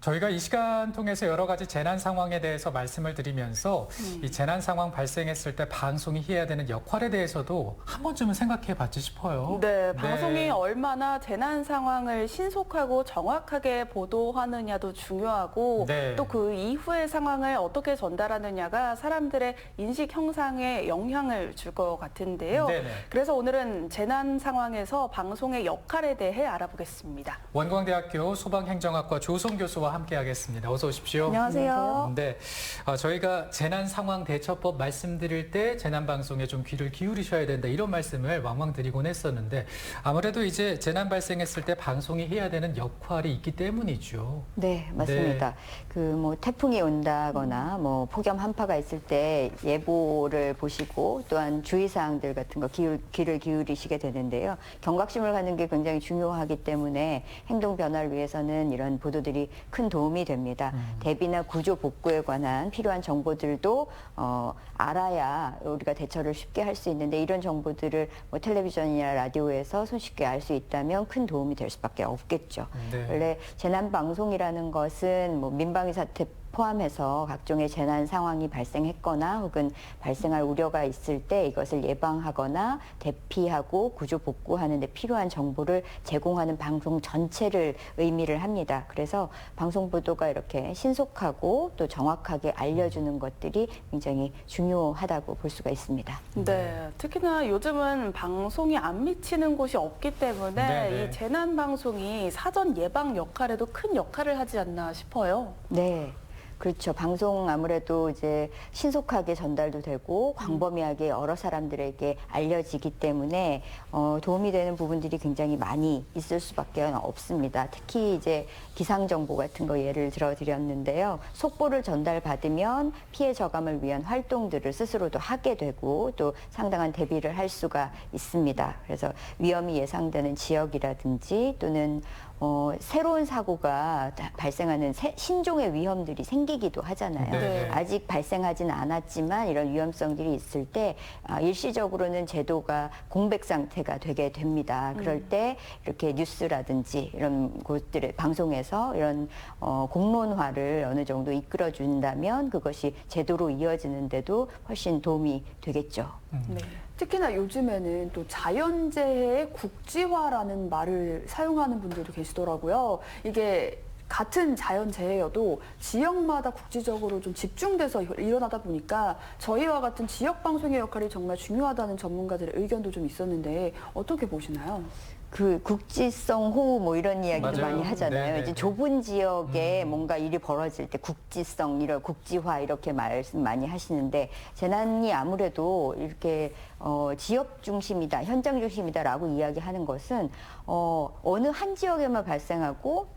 저희가 이 시간 통해서 여러 가지 재난 상황에 대해서 말씀을 드리면서 이 재난 상황 발생했을 때 방송이 해야 되는 역할에 대해서도 한 번쯤은 생각해 봤지 싶어요. 네, 방송이 얼마나 재난 상황을 신속하고 정확하게 보도하느냐도 중요하고 네. 또 그 이후의 상황을 어떻게 전달하느냐가 사람들의 인식 형상에 영향을 줄 것 같은데요. 네네. 그래서 오늘은 재난 상황에서 방송의 역할에 대해 알아보겠습니다. 원광대학교 소방행정학과 조성 교수와 함께하겠습니다. 어서 오십시오. 안녕하세요. 네, 저희가 재난 상황 대처법 말씀드릴 때 재난 방송에 좀 귀를 기울이셔야 된다 이런 말씀을 왕왕 드리곤 했었는데 아무래도 이제 재난 발생했을 때 방송이 해야 되는 역할이 있기 때문이죠. 네, 맞습니다. 그 뭐 태풍이 온다거나 뭐 폭염 한파가 있을 때 예보를 보시고 또한 주의사항들 같은 거 귀를 기울이시게 되는데요. 경각심을 갖는 게 굉장히 중요하기 때문에 행동 변화를 위해서는 이런 보도들이 큰 도움이 됩니다. 대비나 구조 복구에 관한 필요한 정보들도 알아야 우리가 대처를 쉽게 할 수 있는데 이런 정보들을 뭐 텔레비전이나 라디오에서 손쉽게 알 수 있다면 큰 도움이 될 수밖에 없겠죠. 네. 원래 재난 방송이라는 것은 뭐 민방위 사태 포함해서 각종의 재난 상황이 발생했거나 혹은 발생할 우려가 있을 때 이것을 예방하거나 대피하고 구조 복구하는 데 필요한 정보를 제공하는 방송 전체를 의미를 합니다. 그래서 방송 보도가 이렇게 신속하고 또 정확하게 알려주는 것들이 굉장히 중요하다고 볼 수가 있습니다. 네, 특히나 요즘은 방송이 안 미치는 곳이 없기 때문에 네네. 이 재난 방송이 사전 예방 역할에도 큰 역할을 하지 않나 싶어요. 네. 그렇죠. 방송 아무래도 이제 신속하게 전달도 되고 광범위하게 여러 사람들에게 알려지기 때문에 도움이 되는 부분들이 굉장히 많이 있을 수밖에 없습니다. 특히 이제 기상 정보 같은 거 예를 들어 드렸는데요. 속보를 전달받으면 피해 저감을 위한 활동들을 스스로도 하게 되고 또 상당한 대비를 할 수가 있습니다. 그래서 위험이 예상되는 지역이라든지 또는 새로운 사고가 발생하는 신종의 위험들이 생기기도 하잖아요. 네. 아직 발생하지는 않았지만 이런 위험성들이 있을 때 일시적으로는 제도가 공백 상태가 되게 됩니다. 그럴 때 이렇게 뉴스라든지 이런 곳들의 방송에서 이런 공론화를 어느 정도 이끌어준다면 그것이 제도로 이어지는데도 훨씬 도움이 되겠죠. 네. 특히나 요즘에는 또 자연재해의 국지화라는 말을 사용하는 분들도 계시더라고요. 이게 같은 자연재해여도 지역마다 국지적으로 좀 집중돼서 일어나다 보니까 저희와 같은 지역 방송의 역할이 정말 중요하다는 전문가들의 의견도 좀 있었는데 어떻게 보시나요? 그 국지성 호우 뭐 이런 이야기도 맞아요. 많이 하잖아요. 네네네. 이제 좁은 지역에 뭔가 일이 벌어질 때 국지성, 이런 국지화 이렇게 말씀 많이 하시는데 재난이 아무래도 이렇게 지역 중심이다, 현장 중심이다라고 이야기하는 것은 어느 한 지역에만 발생하고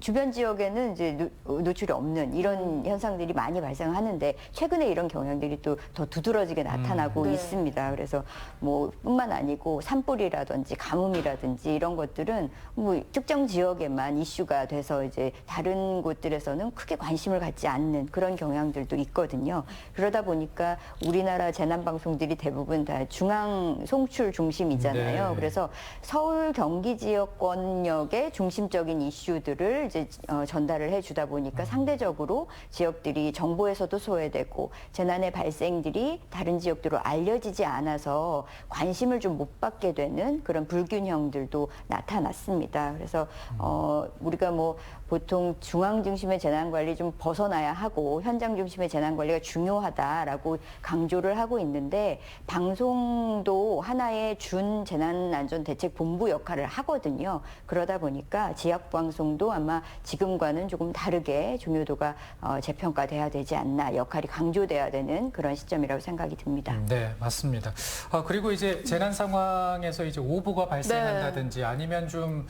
주변 지역에는 이제 노출이 없는 이런 현상들이 많이 발생하는데 최근에 이런 경향들이 또 더 두드러지게 나타나고 네. 있습니다. 그래서 뭐 뿐만 아니고 산불이라든지 가뭄이라든지 이런 것들은 뭐 특정 지역에만 이슈가 돼서 이제 다른 곳들에서는 크게 관심을 갖지 않는 그런 경향들도 있거든요. 그러다 보니까 우리나라 재난 방송들이 대부분 다 중앙 송출 중심이잖아요. 네. 그래서 서울 경기 지역권역의 중심적인 이슈들을 이제 전달을 해주다 보니까 상대적으로 지역들이 정보에서도 소외되고 재난의 발생들이 다른 지역들로 알려지지 않아서 관심을 좀 못 받게 되는 그런 불균형들도 나타났습니다. 그래서 우리가 뭐 보통 중앙 중심의 재난 관리 좀 벗어나야 하고 현장 중심의 재난 관리가 중요하다라고 강조를 하고 있는데 방송도 하나의 준 재난안전대책본부 역할을 하거든요. 그러다 보니까 지역 방송도 아마 지금과는 조금 다르게 중요도가 재평가돼야 되지 않나, 역할이 강조돼야 되는 그런 시점이라고 생각이 듭니다. 네, 맞습니다. 그리고 이제 재난 상황에서 이제 오보가 발생한다든지 아니면 좀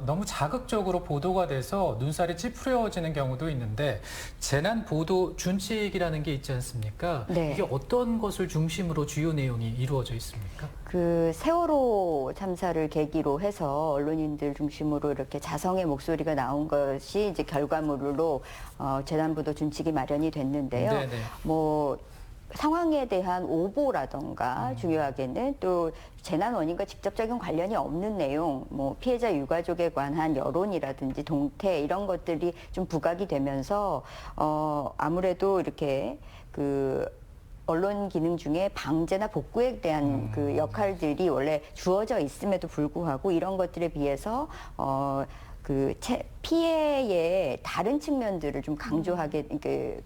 너무 자극적으로 보도가 돼서 눈살이 찌푸려지는 경우도 있는데 재난 보도 준칙이라는 게 있지 않습니까? 네. 이게 어떤 것을 중심으로 주요 내용이 이루어져 있습니까? 그 세월호 참사를 계기로 해서 언론인들 중심으로 이렇게 자성의 목소리가 나온 것이 이제 결과물로 재난보도 준칙이 마련이 됐는데요. 네네. 뭐 상황에 대한 오보라던가 중요하게는 또 재난 원인과 직접적인 관련이 없는 내용, 뭐 피해자 유가족에 관한 여론이라든지 동태 이런 것들이 좀 부각이 되면서 아무래도 이렇게 그 언론 기능 중에 방제나 복구에 대한 그 역할들이 원래 주어져 있음에도 불구하고 이런 것들에 비해서 피해의 다른 측면들을 좀 강조하게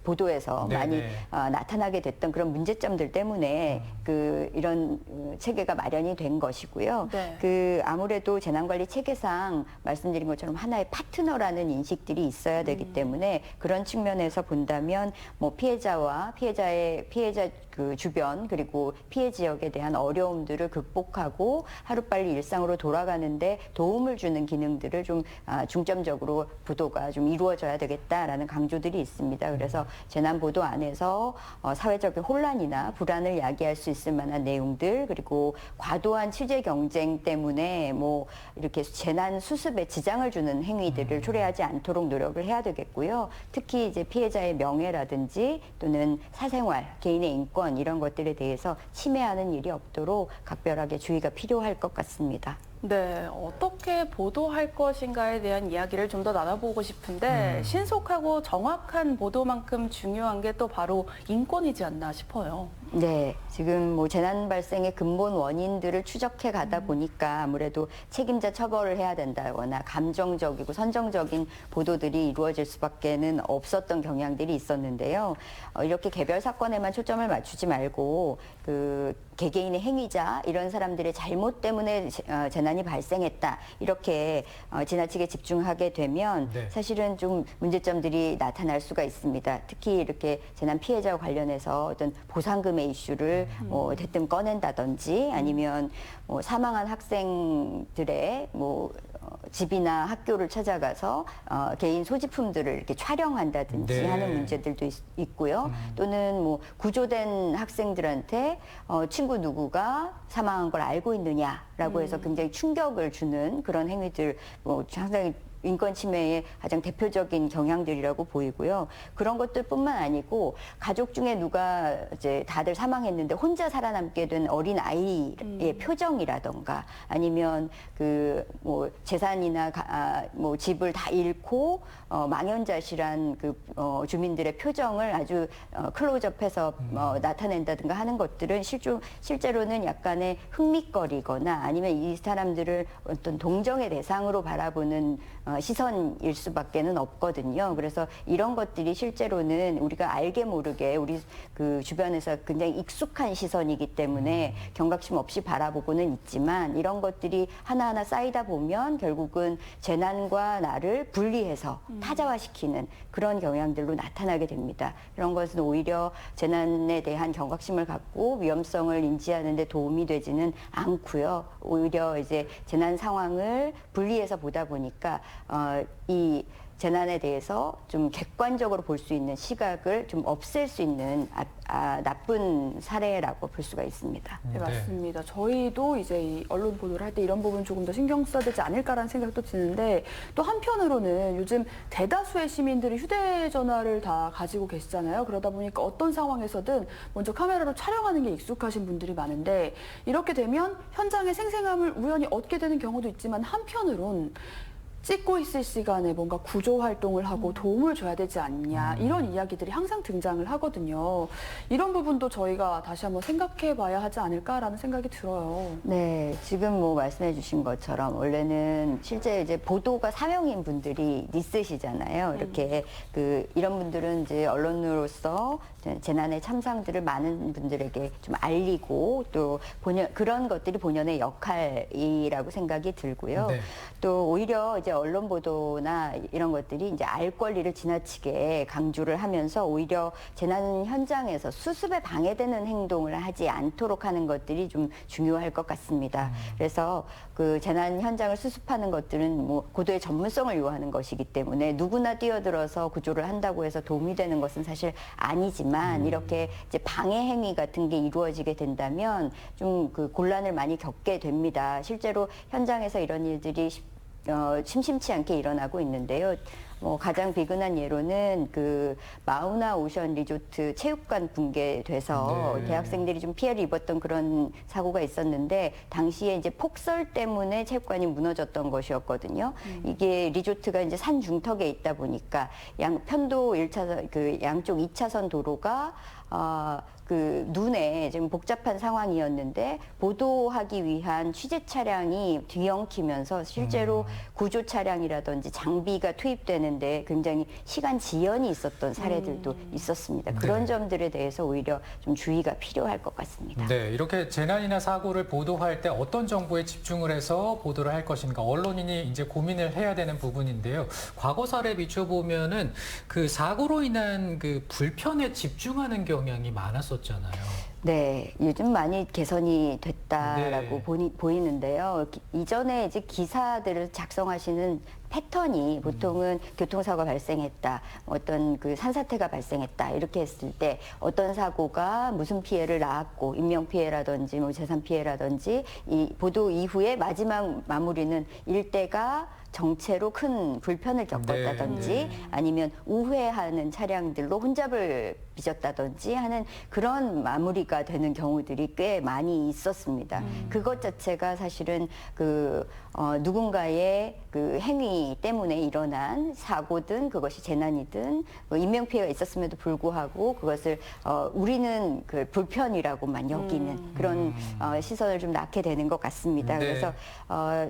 보도에서 네네. 많이 나타나게 됐던 그런 문제점들 때문에 이런 체계가 마련이 된 것이고요. 네. 아무래도 재난관리 체계상 말씀드린 것처럼 하나의 파트너라는 인식들이 있어야 되기 때문에 그런 측면에서 본다면 뭐 피해자 그 주변 그리고 피해 지역에 대한 어려움들을 극복하고 하루빨리 일상으로 돌아가는데 도움을 주는 기능들을 좀 중점적으로 보도가 좀 이루어져야 되겠다라는 강조들이 있습니다. 그래서 재난 보도 안에서 사회적인 혼란이나 불안을 야기할 수 있을 만한 내용들 그리고 과도한 취재 경쟁 때문에 뭐 이렇게 재난 수습에 지장을 주는 행위들을 초래하지 않도록 노력을 해야 되겠고요. 특히 이제 피해자의 명예라든지 또는 사생활, 개인의 인권 이런 것들에 대해서 침해하는 일이 없도록 각별하게 주의가 필요할 것 같습니다. 네, 어떻게 보도할 것인가에 대한 이야기를 좀 더 나눠보고 싶은데 신속하고 정확한 보도만큼 중요한 게 또 바로 인권이지 않나 싶어요. 네, 지금 뭐 재난 발생의 근본 원인들을 추적해 가다 보니까 아무래도 책임자 처벌을 해야 된다거나 감정적이고 선정적인 보도들이 이루어질 수밖에는 없었던 경향들이 있었는데요. 이렇게 개별 사건에만 초점을 맞추지 말고 개개인의 행위자 이런 사람들의 잘못 때문에 재난이 발생했다 이렇게 지나치게 집중하게 되면 네. 사실은 좀 문제점들이 나타날 수가 있습니다. 특히 이렇게 재난 피해자와 관련해서 어떤 보상금의 이슈를 뭐 대뜸 꺼낸다든지 아니면 뭐 사망한 학생들의 뭐 집이나 학교를 찾아가서 개인 소지품들을 이렇게 촬영한다든지 네. 하는 문제들도 있고요. 또는 뭐 구조된 학생들한테 친구 누구가 사망한 걸 알고 있느냐라고 해서 굉장히 충격을 주는 그런 행위들 뭐 상당히 인권 침해의 가장 대표적인 경향들이라고 보이고요. 그런 것들뿐만 아니고 가족 중에 누가 이제 다들 사망했는데 혼자 살아남게 된 어린 아이의 표정이라던가 아니면 뭐 재산이나 뭐 집을 다 잃고 망연자실한 주민들의 표정을 아주 클로즈업해서 나타낸다든가 하는 것들은 실제로는 약간의 흥미거리거나 아니면 이 사람들을 어떤 동정의 대상으로 바라보는 시선일 수밖에는 없거든요. 그래서 이런 것들이 실제로는 우리가 알게 모르게 우리 주변에서 굉장히 익숙한 시선이기 때문에 경각심 없이 바라보고는 있지만 이런 것들이 하나하나 쌓이다 보면 결국은 재난과 나를 분리해서 타자화시키는 그런 경향들로 나타나게 됩니다. 이런 것은 오히려 재난에 대한 경각심을 갖고 위험성을 인지하는 데 도움이 되지는 않고요. 오히려 이제 재난 상황을 분리해서 보다 보니까 이 재난에 대해서 좀 객관적으로 볼 수 있는 시각을 좀 없앨 수 있는 나쁜 사례라고 볼 수가 있습니다. 네, 맞습니다. 저희도 이제 이 언론 보도를 할 때 이런 부분 조금 더 신경 써야 되지 않을까라는 생각도 드는데 또 한편으로는 요즘 대다수의 시민들이 휴대전화를 다 가지고 계시잖아요. 그러다 보니까 어떤 상황에서든 먼저 카메라로 촬영하는 게 익숙하신 분들이 많은데 이렇게 되면 현장의 생생함을 우연히 얻게 되는 경우도 있지만 한편으론 찍고 있을 시간에 뭔가 구조 활동을 하고 도움을 줘야 되지 않냐 이런 이야기들이 항상 등장을 하거든요. 이런 부분도 저희가 다시 한번 생각해 봐야 하지 않을까라는 생각이 들어요. 네, 지금 뭐 말씀해 주신 것처럼 원래는 실제 이제 보도가 사명인 분들이 있으시잖아요. 이렇게 이런 분들은 이제 언론으로서 재난의 참상들을 많은 분들에게 좀 알리고 또 그런 것들이 본연의 역할이라고 생각이 들고요. 네. 또 오히려 이제 언론 보도나 이런 것들이 이제 알 권리를 지나치게 강조를 하면서 오히려 재난 현장에서 수습에 방해되는 행동을 하지 않도록 하는 것들이 좀 중요할 것 같습니다. 그래서 재난 현장을 수습하는 것들은 뭐 고도의 전문성을 요하는 것이기 때문에 누구나 뛰어들어서 구조를 한다고 해서 도움이 되는 것은 사실 아니지만 이렇게 이제 방해 행위 같은 게 이루어지게 된다면 좀 곤란을 많이 겪게 됩니다. 실제로 현장에서 이런 일들이 심심치 않게 일어나고 있는데요. 가장 비근한 예로는 그 마우나 오션 리조트 체육관 붕괴돼서 네. 대학생들이 좀 피해를 입었던 그런 사고가 있었는데 당시에 이제 폭설 때문에 체육관이 무너졌던 것이었거든요. 이게 리조트가 이제 산 중턱에 있다 보니까 편도 1차선 그 양쪽 2차선 도로가 그 눈에 지금 복잡한 상황이었는데 보도하기 위한 취재 차량이 뒤엉키면서 실제로 구조 차량이라든지 장비가 투입되는데 굉장히 시간 지연이 있었던 사례들도 있었습니다. 그런 네. 점들에 대해서 오히려 좀 주의가 필요할 것 같습니다. 네, 이렇게 재난이나 사고를 보도할 때 어떤 정보에 집중을 해서 보도를 할 것인가 언론인이 이제 고민을 해야 되는 부분인데요. 과거 사례 비춰보면은 그 사고로 인한 그 불편에 집중하는 경향이 많았었잖아요. 네, 요즘 많이 개선이 됐다라고 네. 보이는데요. 이전에 이제 기사들을 작성하시는 패턴이 보통은 교통사고가 발생했다, 어떤 그 산사태가 발생했다 이렇게 했을 때 어떤 사고가 무슨 피해를 낳았고 인명피해라든지 뭐 재산피해라든지 이 보도 이후에 마지막 마무리는 일대가 정체로 큰 불편을 겪었다든지 네. 아니면 우회하는 차량들로 혼잡을 빚었다든지 하는 그런 마무리가 되는 경우들이 꽤 많이 있었습니다. 그것 자체가 사실은 누군가의 그 행위 때문에 일어난 사고든 그것이 재난이든 뭐 인명피해가 있었음에도 불구하고 그것을 우리는 그 불편이라고만 여기는 그런 시선을 좀 낳게 되는 것 같습니다. 네. 그래서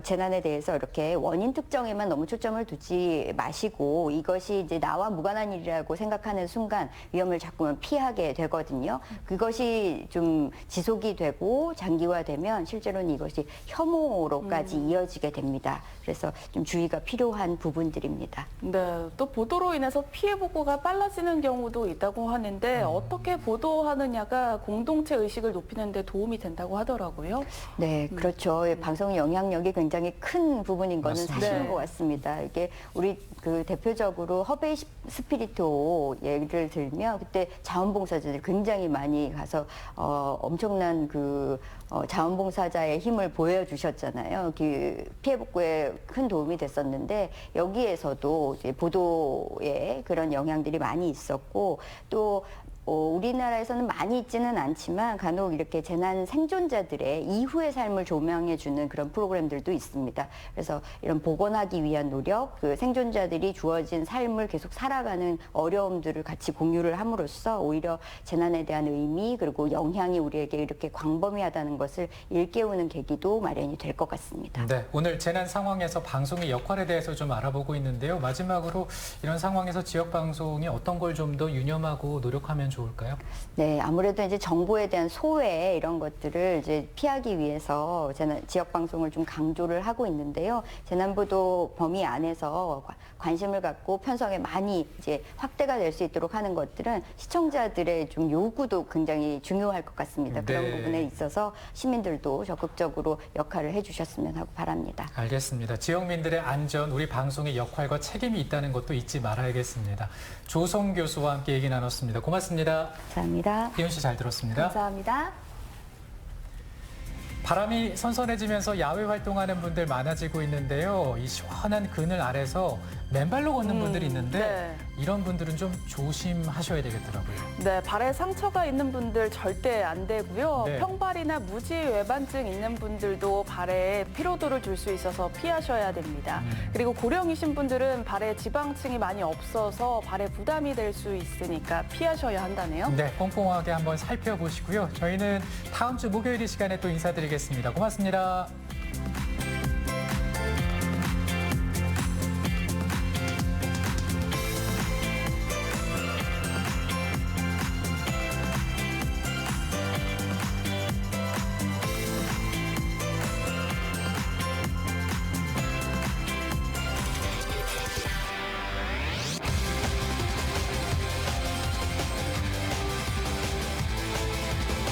재난에 대해서 이렇게 원인 특정에만 너무 초점을 두지 마시고 이것이 이제 나와 무관한 일이라고 생각하는 순간 위험을 자꾸만 피하게 되거든요. 그것이 좀 지속이 되고 장기화되면 실제로는 이것이 혐오로까지 이어지게 됩니다. 그래서 좀 주의가 필요한 부분들입니다. 네, 또 보도로 인해서 피해 보고가 빨라지는 경우도 있다고 하는데 어떻게 보도하느냐가 공동체 의식을 높이는 데 도움이 된다고 하더라고요. 네, 그렇죠. 방송 영향력이 굉장히 큰 부분인 거는 맞습니다. 사실인 네. 것 같습니다. 이게 우리 그 대표적으로 허베이 스피리토 예를 들면 그때 자원봉사자들이 굉장히 많이 가서 엄청난 그 자원봉사자의 힘을 보여주셨잖아요. 그 피해 복구에 큰 도움이 됐었는데 여기에서도 이제 보도에 그런 영향들이 많이 있었고 또 우리나라에서는 많이 있지는 않지만 간혹 이렇게 재난 생존자들의 이후의 삶을 조명해주는 그런 프로그램들도 있습니다. 그래서 이런 복원하기 위한 노력, 그 생존자들이 주어진 삶을 계속 살아가는 어려움들을 같이 공유를 함으로써 오히려 재난에 대한 의미 그리고 영향이 우리에게 이렇게 광범위하다는 것을 일깨우는 계기도 마련이 될 것 같습니다. 네, 오늘 재난 상황에서 방송의 역할에 대해서 좀 알아보고 있는데요. 마지막으로 이런 상황에서 지역 방송이 어떤 걸 좀 더 유념하고 노력하면 좋을까요? 네, 아무래도 이제 정보에 대한 소외 이런 것들을 이제 피하기 위해서 지역 방송을 좀 강조를 하고 있는데요. 재난보도 범위 안에서 관심을 갖고 편성에 많이 이제 확대가 될 수 있도록 하는 것들은 시청자들의 좀 요구도 굉장히 중요할 것 같습니다. 그런 네. 부분에 있어서 시민들도 적극적으로 역할을 해주셨으면 하고 바랍니다. 알겠습니다. 지역민들의 안전, 우리 방송의 역할과 책임이 있다는 것도 잊지 말아야겠습니다. 조성 교수와 함께 얘기 나눴습니다. 고맙습니다. 감사합니다. 희윤 씨 잘 들었습니다. 감사합니다. 바람이 선선해지면서 야외 활동하는 분들 많아지고 있는데요. 이 시원한 그늘 아래서 맨발로 걷는 분들이 있는데 네. 이런 분들은 좀 조심하셔야 되겠더라고요. 네, 발에 상처가 있는 분들 절대 안 되고요. 네. 평발이나 무지 외반증 있는 분들도 발에 피로도를 줄 수 있어서 피하셔야 됩니다. 그리고 고령이신 분들은 발에 지방층이 많이 없어서 발에 부담이 될 수 있으니까 피하셔야 한다네요. 네, 꼼꼼하게 한번 살펴보시고요. 저희는 다음 주 목요일 이 시간에 또 인사드리겠습니다. 고맙습니다.